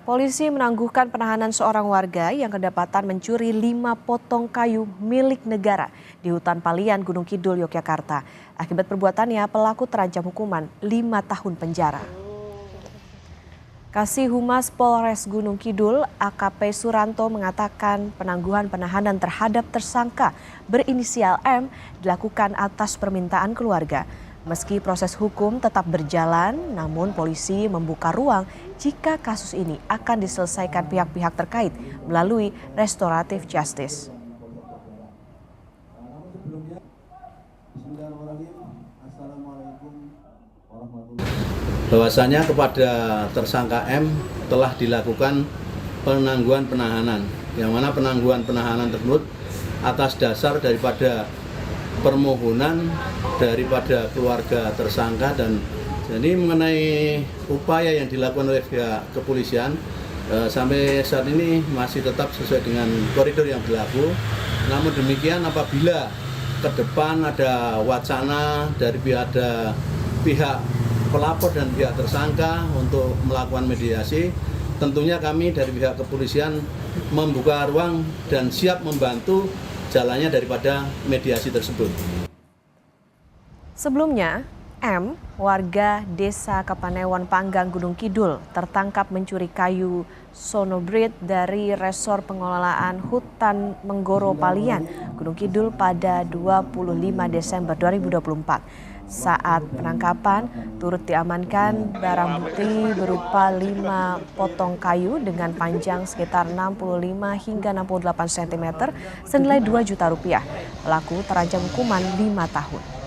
Polisi menangguhkan penahanan seorang warga yang kedapatan mencuri 5 potong kayu milik negara di hutan Palian, Gunung Kidul, Yogyakarta. Akibat perbuatannya, pelaku terancam hukuman 5 tahun penjara. Kasih Humas Polres Gunung Kidul, AKP Suranto mengatakan penangguhan penahanan terhadap tersangka berinisial M dilakukan atas permintaan keluarga. Meski proses hukum tetap berjalan, namun polisi membuka ruang jika kasus ini akan diselesaikan pihak-pihak terkait melalui restoratif justice. Bahwasanya kepada tersangka M telah dilakukan penangguhan penahanan, yang mana penangguhan penahanan tersebut atas dasar daripada permohonan daripada keluarga tersangka. Dan jadi mengenai upaya yang dilakukan oleh pihak kepolisian sampai saat ini masih tetap sesuai dengan koridor yang berlaku. Namun demikian, apabila ke depan ada wacana dari pihak pelapor dan pihak tersangka untuk melakukan mediasi, tentunya kami dari pihak kepolisian membuka ruang dan siap membantu jalannya daripada mediasi tersebut. Sebelumnya, M, warga desa Kapanewan Panggang, Gunung Kidul, tertangkap mencuri kayu sonobrit dari Resor Pengelolaan Hutan Menggoro Palian, Gunung Kidul pada 25 Desember 2024. Saat penangkapan, turut diamankan barang bukti berupa 5 potong kayu dengan panjang sekitar 65 hingga 68 cm senilai Rp2 juta. Pelaku terancam hukuman 5 tahun.